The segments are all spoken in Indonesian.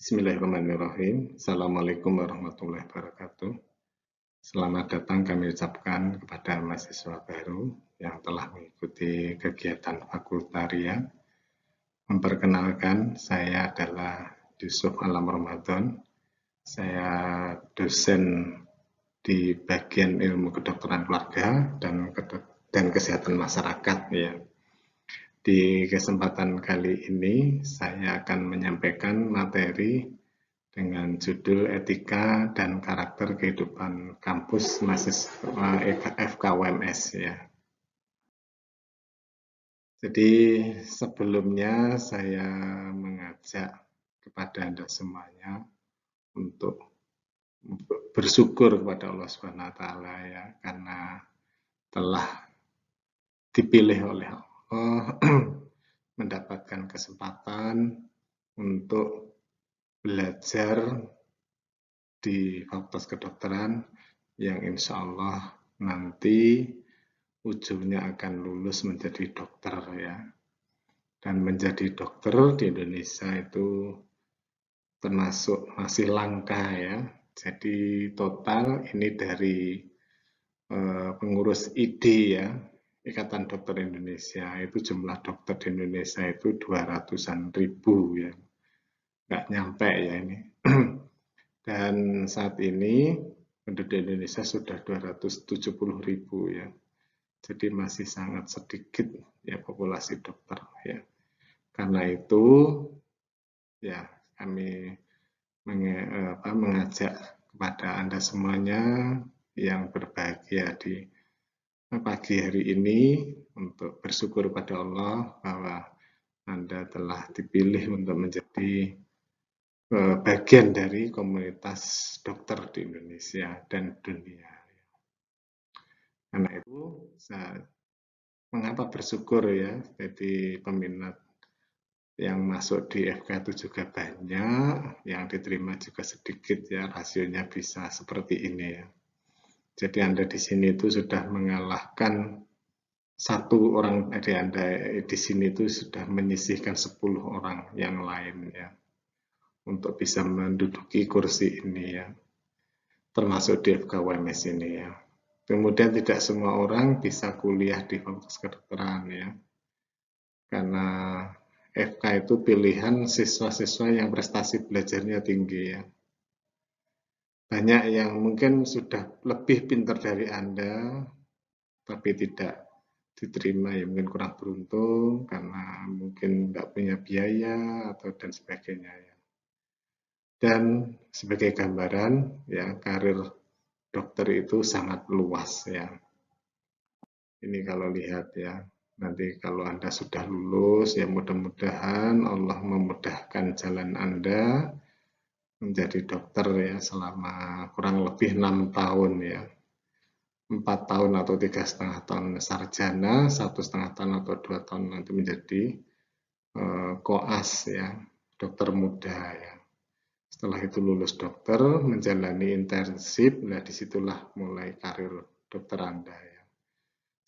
Bismillahirrahmanirrahim. Assalamualaikum warahmatullahi wabarakatuh. Selamat datang kami ucapkan kepada mahasiswa baru yang telah mengikuti kegiatan fakultarian. Memperkenalkan, saya adalah Yusuf Alam Ramadan. Saya dosen di bagian ilmu kedokteran keluarga dan kesehatan masyarakat ya. Di kesempatan kali ini saya akan menyampaikan materi dengan judul Etika dan Karakter Kehidupan Kampus Mahasiswa FKUMS ya. Jadi sebelumnya saya mengajak kepada Anda semuanya untuk bersyukur kepada Allah Subhanahu wa taala ya, karena telah dipilih oleh Allah mendapatkan kesempatan untuk belajar di Fakultas Kedokteran yang insya Allah nanti ujungnya akan lulus menjadi dokter ya. Dan menjadi dokter di Indonesia itu termasuk masih langka ya. Jadi total ini dari pengurus ID ya, Ikatan Dokter Indonesia, itu jumlah dokter di Indonesia itu 200-an ribu ya. Nggak nyampe ya ini. Dan saat ini penduduk Indonesia sudah 270 ribu ya. Jadi masih sangat sedikit ya populasi dokter ya. Karena itu ya kami mengajak kepada Anda semuanya yang berbahagia di pagi hari ini untuk bersyukur pada Allah bahwa Anda telah dipilih untuk menjadi bagian dari komunitas dokter di Indonesia dan dunia. Karena itu, mengapa bersyukur ya, jadi peminat yang masuk di FK itu juga banyak, yang diterima juga sedikit ya, rasionya bisa seperti ini ya. Jadi Anda di sini itu sudah mengalahkan satu orang dari Anda di sini itu sudah menyisihkan 10 orang yang lain ya, untuk bisa menduduki kursi ini ya, termasuk di FKUMS ini ya. Kemudian tidak semua orang bisa kuliah di Fakultas Kedokteran ya, karena FK itu pilihan siswa-siswa yang prestasi belajarnya tinggi ya. Banyak yang mungkin sudah lebih pintar dari Anda, tapi tidak diterima ya, mungkin kurang beruntung karena mungkin nggak punya biaya atau dan sebagainya ya. Dan sebagai gambaran ya, karir dokter itu sangat luas ya. Ini kalau lihat ya, nanti kalau Anda sudah lulus ya mudah-mudahan Allah memudahkan jalan Anda menjadi dokter ya selama kurang lebih 6 tahun ya. 4 tahun atau 3,5 tahun sarjana, 1,5 tahun atau 2 tahun nanti menjadi koas ya, dokter muda ya. Setelah itu lulus dokter, menjalani internship, nah disitulah mulai karir dokter Anda ya.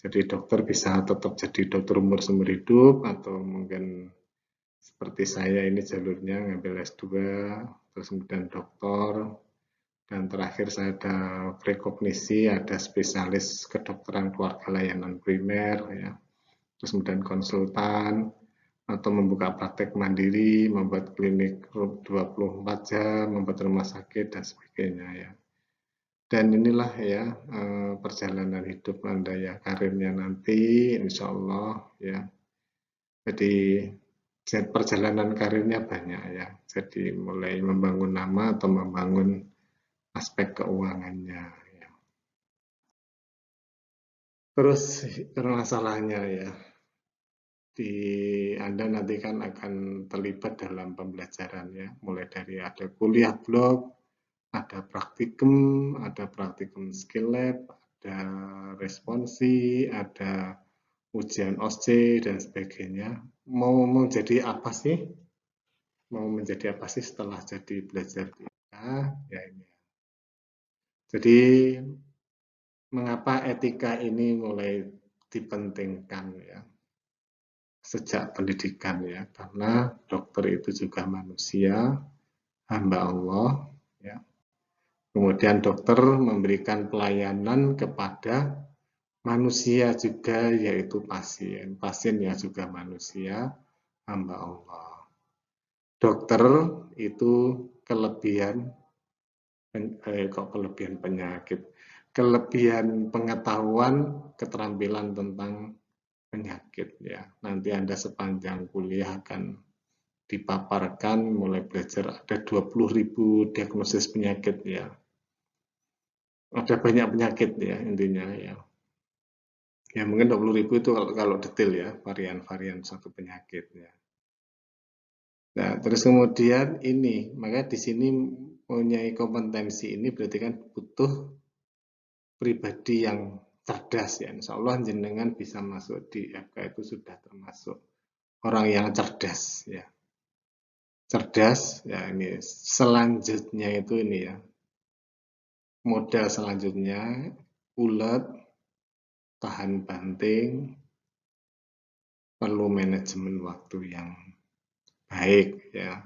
Jadi dokter bisa tetap jadi dokter umur seumur hidup, atau mungkin seperti saya ini jalurnya ngambil S2, terus kemudian doktor, dan terakhir saya ada prekognisi, ada spesialis kedokteran keluarga layanan primer ya. Terus kemudian konsultan, atau membuka praktek mandiri, membuat klinik 24 jam, membuat rumah sakit dan sebagainya ya. Dan inilah ya perjalanan hidup Anda ya, karirnya nanti insya Allah ya. Jadi perjalanan karirnya banyak ya. Jadi mulai membangun nama atau membangun aspek keuangannya ya. Terus masalahnya ya, di Anda nanti kan akan terlibat dalam pembelajaran ya, mulai dari ada kuliah blok, ada praktikum skill lab, ada responsi, ada ujian OSCE dan sebagainya. Mau menjadi apa sih? Mau menjadi apa sih setelah jadi belajar di ya ini. Jadi mengapa etika ini mulai dipentingkan ya sejak pendidikan ya, karena dokter itu juga manusia, hamba Allah, ya. Kemudian dokter memberikan pelayanan kepada manusia juga, yaitu pasien. Pasien yang juga manusia, hamba Allah. Dokter itu kelebihan, kelebihan penyakit, kelebihan pengetahuan, keterampilan tentang penyakit ya. Nanti Anda sepanjang kuliah akan dipaparkan mulai belajar ada 20.000 diagnosis penyakit ya. Ada banyak penyakit ya intinya ya. Ya mungkin 20.000 itu kalau detail ya, varian-varian satu penyakit ya. Nah, terus kemudian ini, maka di sini mempunyai kompetensi ini berarti kan butuh pribadi yang cerdas ya. Insya Allah jenengan bisa masuk di FK itu sudah termasuk orang yang cerdas ya. Cerdas ya, ini selanjutnya itu ini ya. Modal selanjutnya ulet, tahan banting, perlu manajemen waktu yang baik ya.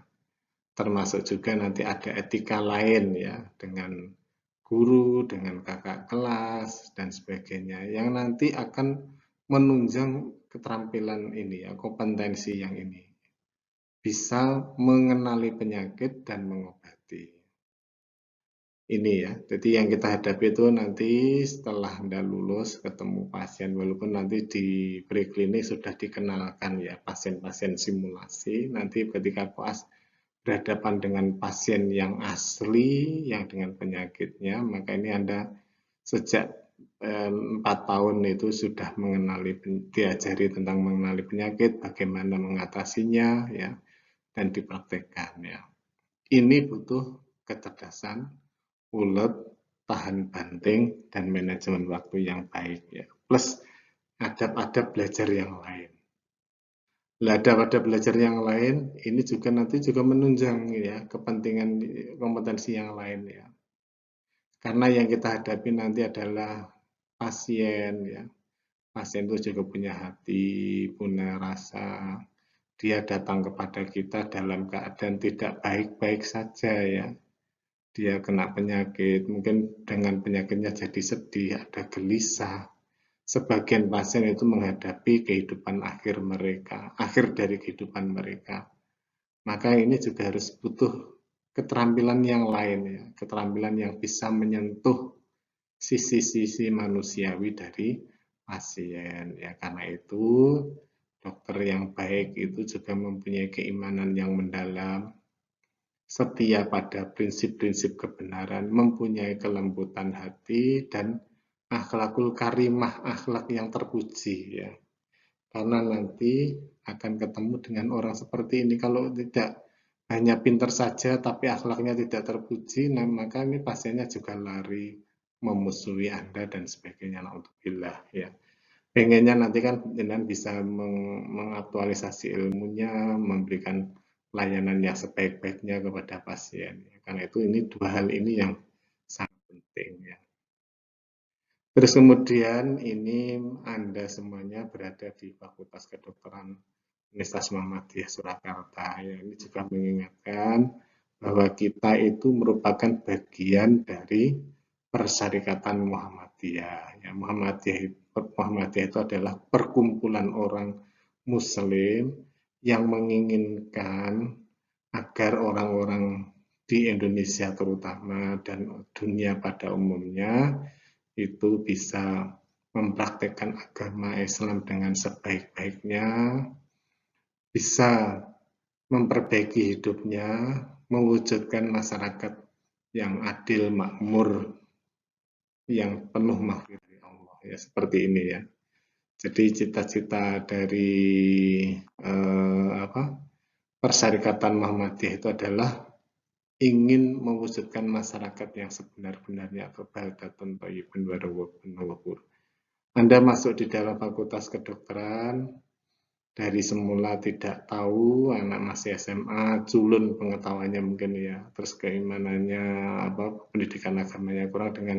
Termasuk juga nanti ada etika lain ya dengan guru, dengan kakak kelas dan sebagainya yang nanti akan menunjang keterampilan ini ya, kompetensi yang ini. Bisa mengenali penyakit dan mengobati. Ini ya, jadi yang kita hadapi itu nanti setelah Anda lulus ketemu pasien, walaupun nanti di preklinik sudah dikenalkan ya pasien-pasien simulasi, nanti ketika pas berhadapan dengan pasien yang asli, yang dengan penyakitnya, maka ini Anda sejak 4 tahun itu sudah mengenali, diajari tentang mengenali penyakit, bagaimana mengatasinya, ya, dan dipraktekkan ya. Ini butuh kecerdasan, ulet, tahan banting, dan manajemen waktu yang baik ya. Plus adab-adab belajar yang lain. Adab-adab belajar yang lain ini juga nanti juga menunjang ya kepentingan kompetensi yang lain ya. Karena yang kita hadapi nanti adalah pasien ya. Pasien itu juga punya hati, punya rasa. Dia datang kepada kita dalam keadaan tidak baik-baik saja ya. Dia kena penyakit, mungkin dengan penyakitnya jadi sedih, ada gelisah. Sebagian pasien itu menghadapi kehidupan akhir mereka, akhir dari kehidupan mereka. Maka ini juga harus butuh keterampilan yang lain ya, keterampilan yang bisa menyentuh sisi-sisi manusiawi dari pasien ya. Karena itu dokter yang baik itu juga mempunyai keimanan yang mendalam, setia pada prinsip-prinsip kebenaran, mempunyai kelembutan hati dan akhlakul karimah, akhlak yang terpuji ya. Karena nanti akan ketemu dengan orang seperti ini. Kalau tidak hanya pintar saja tapi akhlaknya tidak terpuji, nah maka ini pasiennya juga lari memusuhi Anda dan sebagainya. Alhamdulillah ya. Pengennya nanti kan jenengan bisa mengaktualisasi ilmunya, memberikan pelayanan yang sebaik-baiknya kepada pasien. Karena itu ini dua hal ini yang sangat penting ya. Terus kemudian ini Anda semuanya berada di Fakultas Kedokteran Universitas Muhammadiyah Surakarta. Ya, ini juga mengingatkan bahwa kita itu merupakan bagian dari Persyarikatan Muhammadiyah. Ya, Muhammadiyah itu adalah perkumpulan orang Muslim yang menginginkan agar orang-orang di Indonesia terutama dan dunia pada umumnya itu bisa mempraktekkan agama Islam dengan sebaik-baiknya, bisa memperbaiki hidupnya, mewujudkan masyarakat yang adil, makmur, yang penuh maghfirah dari Allah. Ya, seperti ini ya. Jadi cita-cita dari Persyarikatan Muhammadiyah itu adalah ingin mewujudkan masyarakat yang sebenar-benarnya atau baldatun thayyibun wa rawabun ghafur. Anda masuk di dalam fakultas kedokteran, dari semula tidak tahu, anak masih SMA, culun pengetahuannya mungkin ya, terus keimanannya, pendidikan agamanya kurang dengan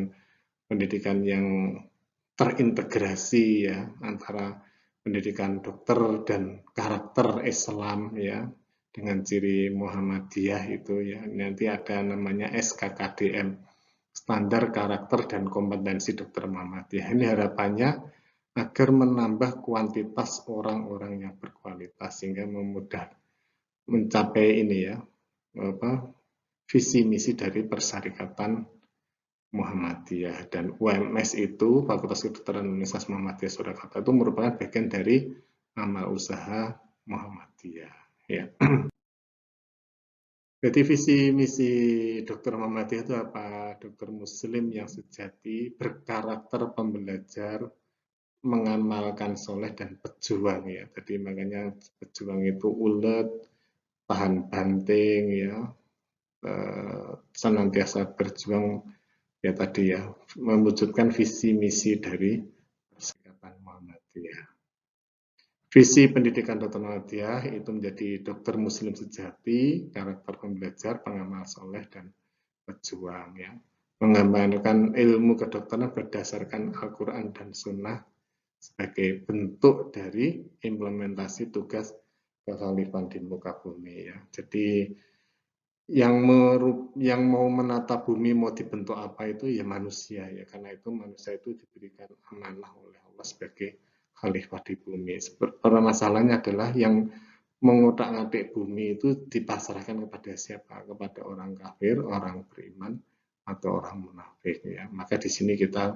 pendidikan yang terintegrasi ya, antara pendidikan dokter dan karakter Islam ya, dengan ciri Muhammadiyah itu ya. Nanti ada namanya SKKDM, Standar Karakter dan Kompetensi Dokter Muhammadiyah. Ini harapannya agar menambah kuantitas orang-orang yang berkualitas sehingga memudah mencapai ini ya, visi misi dari Persyarikatan Muhammadiyah. Dan UMS itu, Fakultas Kedokteran Universitas Muhammadiyah Surakarta, itu merupakan bagian dari amal usaha Muhammadiyah ya. Jadi visi misi Dokter Muhammadiyah itu apa? Dokter Muslim yang sejati, berkarakter pembelajar, mengamalkan soleh dan pejuang ya. Jadi makanya pejuang itu ulet, tahan banting ya, senantiasa berjuang ya tadi ya, mewujudkan visi misi dari Perserikatan Muhammadiyah. Visi pendidikan Dokter Muhammadiyah itu menjadi dokter muslim sejati, karakter pembelajar, pengamal soleh, dan pejuang ya. Mengembangkan ilmu kedokteran berdasarkan Al-Quran dan Sunnah sebagai bentuk dari implementasi tugas kekhalifahan di muka bumi ya. Jadi yang mau menata bumi mau dibentuk apa itu ya manusia ya, karena itu manusia itu diberikan amanah oleh Allah sebagai khalifah di bumi. Permasalahannya adalah yang mengotak-atik bumi itu dipasrahkan kepada siapa? Kepada orang kafir, orang beriman, atau orang munafik ya. Maka di sini kita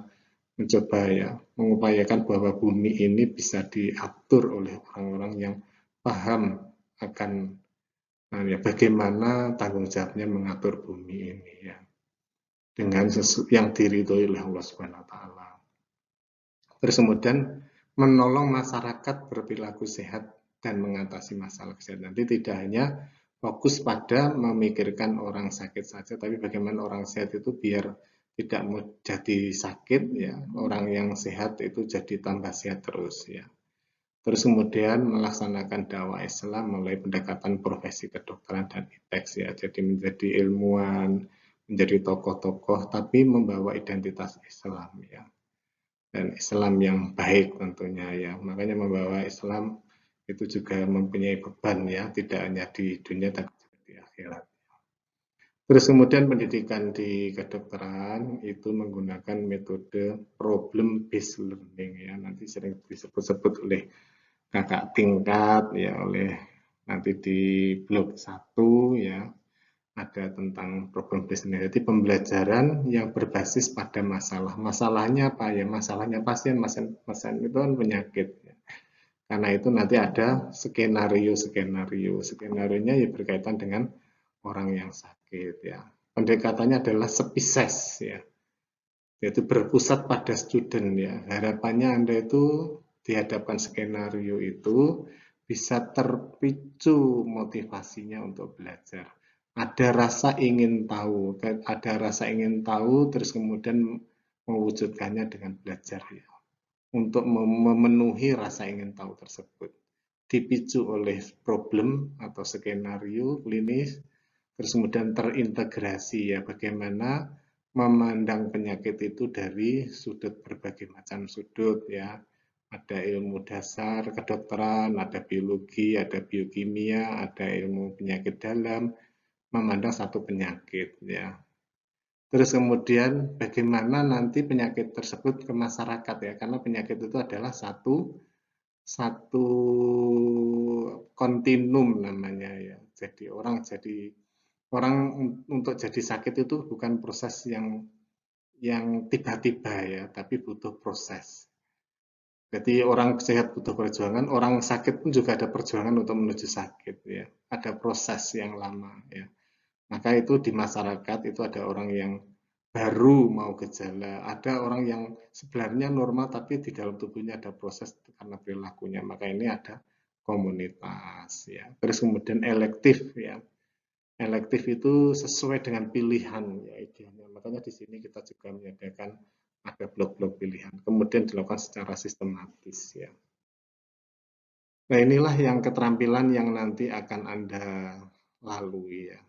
mencoba ya mengupayakan bahwa bumi ini bisa diatur oleh orang-orang yang paham akan ya, bagaimana tanggung jawabnya mengatur bumi ini ya dengan yang diridhoi oleh Allah Subhanahu wa taala. Terus kemudian menolong masyarakat berperilaku sehat dan mengatasi masalah kesehatan. Nanti tidak hanya fokus pada memikirkan orang sakit saja, tapi bagaimana orang sehat itu biar tidak mau jadi sakit ya, orang yang sehat itu jadi tambah sehat terus ya. Terus kemudian melaksanakan dakwah Islam melalui pendekatan profesi kedokteran dan ITEX ya. Jadi menjadi ilmuwan, menjadi tokoh-tokoh, tapi membawa identitas Islam ya. Dan Islam yang baik tentunya ya. Makanya membawa Islam itu juga mempunyai beban ya, tidak hanya di dunia tapi juga di akhirat. Terus kemudian pendidikan di kedokteran itu menggunakan metode problem based learning ya. Nanti sering disebut-sebut oleh kakak tingkat ya, oleh nanti di blok 1 ya, ada tentang problem based learning. Jadi pembelajaran yang berbasis pada masalah. Masalahnya apa ya? Masalahnya pasien itu kan penyakit ya. Karena itu nanti ada skenario-nya ya berkaitan dengan orang yang sakit ya. Pendekatannya adalah spesies ya, yaitu berpusat pada student ya. Harapannya Anda itu dihadapkan skenario itu bisa terpicu motivasinya untuk belajar. Ada rasa ingin tahu, terus kemudian mewujudkannya dengan belajar ya. Untuk memenuhi rasa ingin tahu tersebut. Dipicu oleh problem atau skenario klinis, terus kemudian terintegrasi ya, bagaimana memandang penyakit itu dari berbagai macam sudut ya. Ada ilmu dasar kedokteran, ada biologi, ada biokimia, ada ilmu penyakit dalam, memandang satu penyakit ya. Terus kemudian bagaimana nanti penyakit tersebut ke masyarakat ya, karena penyakit itu adalah satu kontinum namanya ya. Jadi orang untuk jadi sakit itu bukan proses yang tiba-tiba ya, tapi butuh proses. Jadi orang sehat butuh perjuangan, orang sakit pun juga ada perjuangan untuk menuju sakit ya. Ada proses yang lama ya. Maka itu di masyarakat itu ada orang yang baru mau gejala, ada orang yang sebenarnya normal tapi di dalam tubuhnya ada proses karena perilakunya. Maka ini ada komunitas ya. Terus kemudian elektif ya. Elektif itu sesuai dengan pilihan ya idealnya. Makanya di sini kita juga menyediakan ada blok-blok pilihan. Kemudian dilakukan secara sistematis ya. Nah, inilah yang keterampilan yang nanti akan Anda lalui ya.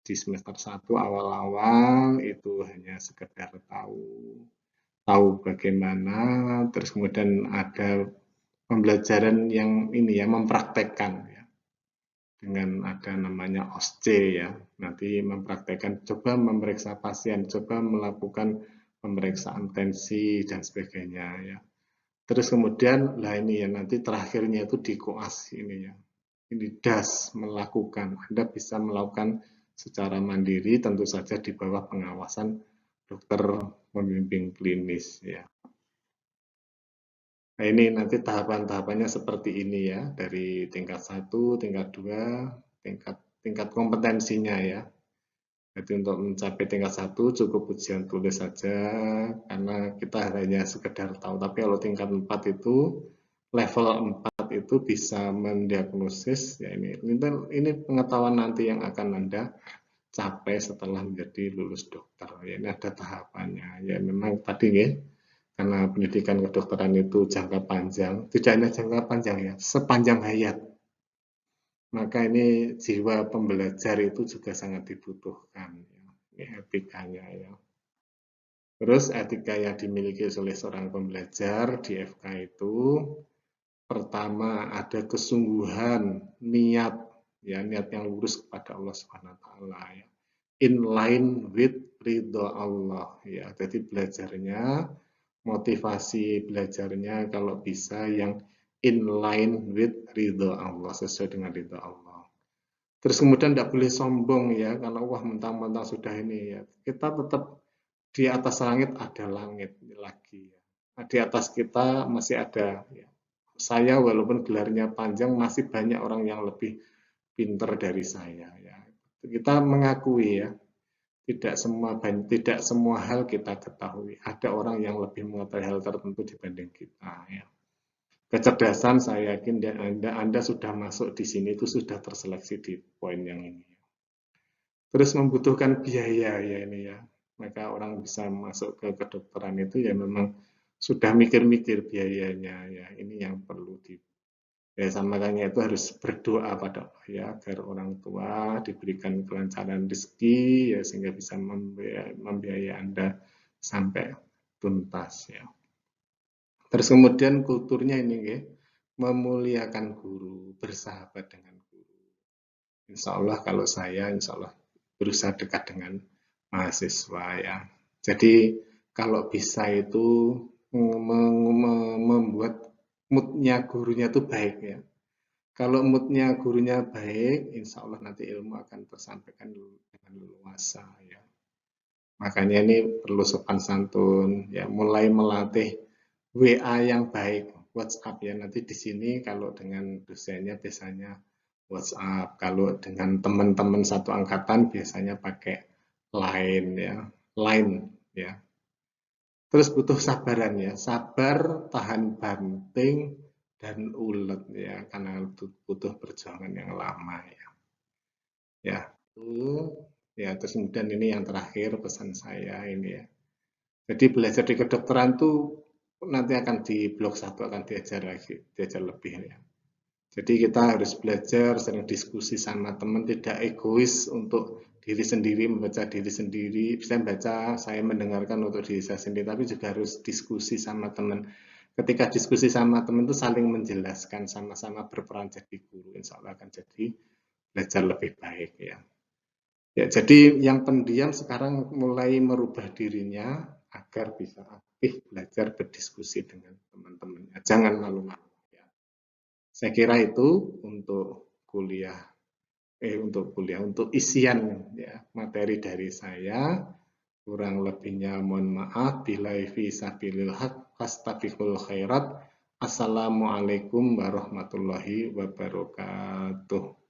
Di semester 1 awal-awal itu hanya sekedar tahu bagaimana, terus kemudian ada pembelajaran yang ini ya, mempraktekkan ya. dengan ada namanya OSCE ya. Nanti mempraktekkan, coba memeriksa pasien, coba melakukan pemeriksaan tensi dan sebagainya ya. Terus kemudian, lah ini ya nanti terakhirnya itu di koas ini ya. Ini DAS melakukan, Anda bisa melakukan secara mandiri, tentu saja di bawah pengawasan dokter pembimbing klinis ya. Nah ini nanti tahapan-tahapannya seperti ini ya, dari tingkat 1, tingkat 2, tingkat kompetensinya ya. Jadi untuk mencapai tingkat 1 cukup ujian tulis saja, karena kita hanya sekedar tahu. Tapi kalau tingkat 4 itu, level 4 itu bisa mendiagnosis, ya ini pengetahuan nanti yang akan Anda capai setelah menjadi lulus dokter. Ya, ini ada tahapannya. Ya memang tadi ya, karena pendidikan kedokteran itu jangka panjang, tidak hanya jangka panjang ya, sepanjang hayat. Maka ini jiwa pembelajar itu juga sangat dibutuhkan. Ya. Ini etikanya ya. Terus etika yang dimiliki oleh seorang pembelajar di FK itu, pertama ada kesungguhan, niat, ya niat yang lurus kepada Allah Subhanahu Wa Taala. Ya. In line with ridho Allah. Ya, jadi belajarnya, motivasi belajarnya kalau bisa yang in line with ridho Allah, sesuai dengan ridho Allah. Terus kemudian tidak boleh sombong ya, karena wah mentang-mentang sudah ini ya. Kita tetap di atas langit ada langit lagi ya. Di atas kita masih ada ya. Saya walaupun gelarnya panjang masih banyak orang yang lebih pinter dari saya ya. Kita mengakui ya, tidak semua hal kita ketahui. Ada orang yang lebih mengetahui hal tertentu dibanding kita ya. Kecerdasan saya yakin Anda sudah masuk di sini itu sudah terseleksi di poin yang ini. Terus membutuhkan biaya ya ini ya. Maka orang bisa masuk ke kedokteran itu ya memang sudah mikir-mikir biayanya ya. Ini yang perlu ya makanya itu harus berdoa pada Allah ya agar orang tua diberikan kelancaran rezeki ya sehingga bisa membiayai Anda sampai tuntas ya. Terus kemudian kulturnya ini ya, memuliakan guru, bersahabat dengan guru. Insya Allah kalau saya insya Allah berusaha dekat dengan mahasiswa ya. Jadi kalau bisa itu membuat moodnya gurunya itu baik ya. Kalau moodnya gurunya baik, insya Allah nanti ilmu akan tersampaikan dengan leluasa ya. Makanya ini perlu sopan santun ya, mulai melatih WA yang baik, WhatsApp ya. Nanti di sini kalau dengan dosennya biasanya WhatsApp, kalau dengan teman-teman satu angkatan biasanya pakai Line ya, Line ya. Terus butuh sabaran ya, sabar, tahan banting, dan ulet ya, karena butuh perjuangan yang lama ya. Ya, itu ya terus kemudian ini yang terakhir pesan saya ini ya. Jadi belajar di kedokteran tuh nanti akan di blok 1 akan diajar lagi, diajar lebih ya. Jadi kita harus belajar, sering diskusi sama teman, tidak egois untuk diri sendiri, membaca diri sendiri. Bisa baca, saya mendengarkan untuk diri saya sendiri, tapi juga harus diskusi sama teman. Ketika diskusi sama teman itu saling menjelaskan, sama-sama berperan jadi guru, insya Allah akan jadi belajar lebih baik ya. Ya, jadi yang pendiam sekarang mulai merubah dirinya agar bisa aktif belajar berdiskusi dengan teman-temannya. Jangan malu-malu. Saya kira itu untuk untuk isian ya, materi dari saya. Kurang lebihnya mohon maaf. Billahi fi sabilil haq, fastabiqul khairat. Assalamualaikum warahmatullahi wabarakatuh.